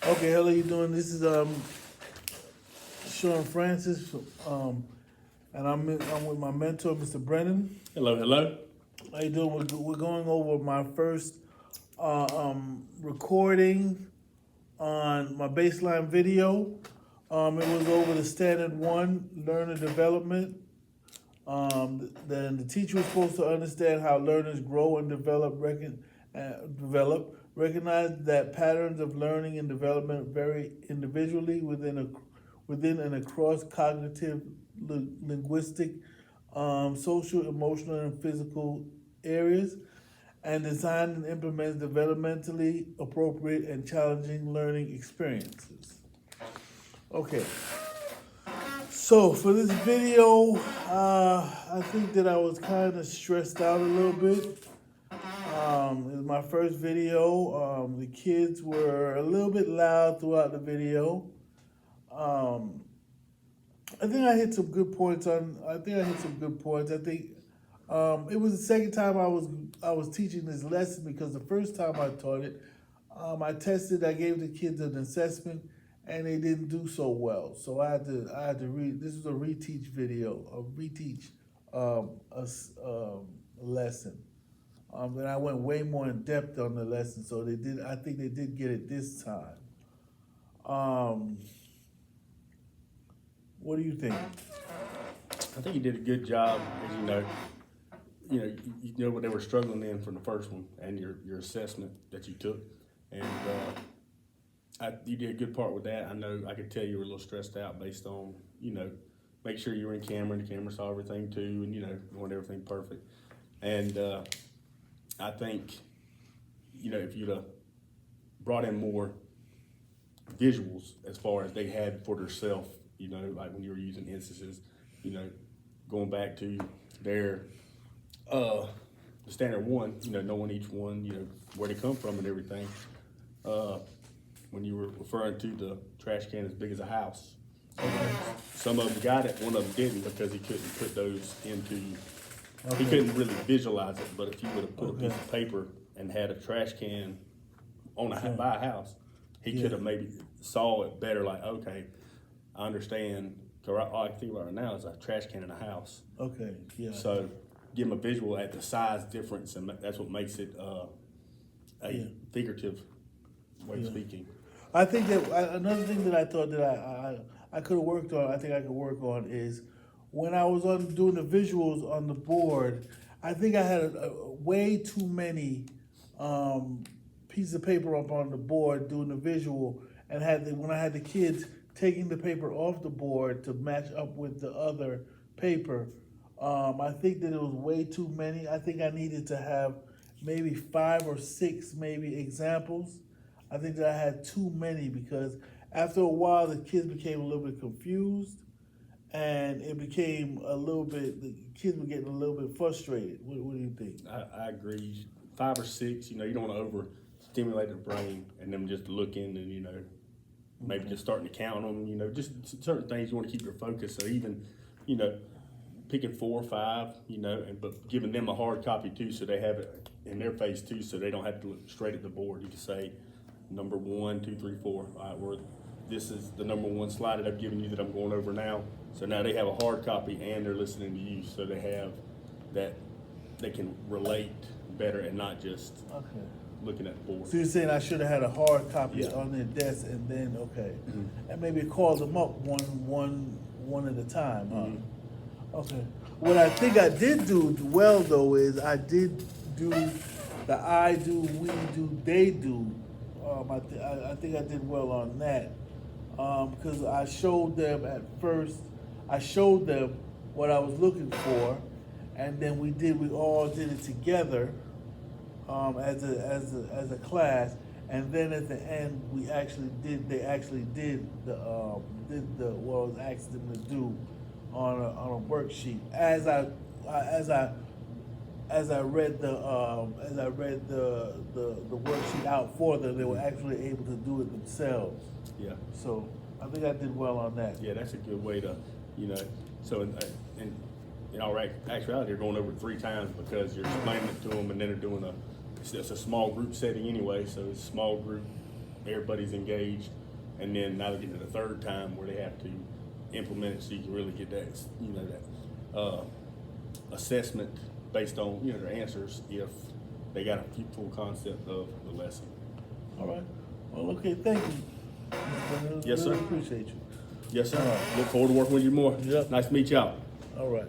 Okay, hello, you doing? This is Sean Francis, and I'm with my mentor, Mr. Brennan. Hello, hello. How you doing? We're going over my first recording on my baseline video. It was over the standard one, learner development. Then the teacher was supposed to understand how learners grow and develop. Recognize that patterns of learning and development vary individually within and across cognitive, linguistic, social, emotional, and physical areas, and design and implement developmentally appropriate and challenging learning experiences. Okay. So for this video, I think that I was kind of stressed out a little bit. It was my first video. The kids were a little bit loud throughout the video. I think I hit some good points I think it was the second time I was teaching this lesson, because the first time I taught it, I gave the kids an assessment, and they didn't do so well. So I had to read. This was a reteach video, a lesson. And I went way more in depth on the lesson, so they did. I think they did get it this time. What do you think? I think you did a good job, as you know what they were struggling in from the first one, and your assessment that you took, and you did a good part with that. I know I could tell you were a little stressed out based on make sure you were in camera and the camera saw everything too, and you wanted everything perfect. And I think if you'd have brought in more visuals as far as they had for themselves, like when you were using instances, going back to their the standard one, knowing each one, where they come from and everything. When you were referring to the trash can as big as a house, some of them got it, one of them didn't, because he couldn't put those into. Okay. He couldn't really visualize it. But if you would have put a piece of paper and had a trash can by a house, he could have maybe saw it better. Like, okay, I understand. All I think right now is a trash can in a house. Okay, yeah. So give him a visual at the size difference, and that's what makes it a figurative way of speaking. I think that another thing that I thought that I could have worked on, I think I could work on, is when I was doing the visuals on the board, I think I had way too many pieces of paper up on the board doing the visual, and when I had the kids taking the paper off the board to match up with the other paper, I think that it was way too many. I think I needed to have maybe 5 or 6 maybe examples. I think that I had too many, because after a while the kids became a little bit confused, and it became the kids were getting a little bit frustrated. What do you think? I agree. 5 or 6, you don't want to overstimulate their brain and them just looking and, maybe just starting to count them, just certain things you want to keep your focus. So even, picking 4 or 5, but giving them a hard copy too, so they have it in their face too, so they don't have to look straight at the board. You can say number 1, 2, 3, 4. All right, this is the number 1 slide that I've given you that I'm going over now. So now they have a hard copy and they're listening to you, so they have that they can relate better and not just looking at the board. So you're saying I should have had a hard copy on their desk, and then and maybe call them up one at a time. Okay. What I think I did do well though is I did do the I do, we do, they do. I think I did well on that, because I showed them at first. I showed them what I was looking for, and then we all did it together as a class, and then at the end they actually did what I was asking them to do on a worksheet. As I read the worksheet out for them, they were actually able to do it themselves. Yeah. So I think I did well on that. Yeah, that's a good way to, so in all actuality, you're going over it 3 times, because you're explaining it to them, and then they're doing it's a small group setting anyway, so it's small group everybody's engaged, and then now they're getting to the third time where they have to implement it so you can really get that, assessment based on, their answers if they got a full concept of the lesson. All right. Well, okay, thank you. Mr. Bennett. Yes, Really sir. appreciate you. Yes, sir. All right. Look forward to working with you more. Yep. Nice to meet y'all. All right.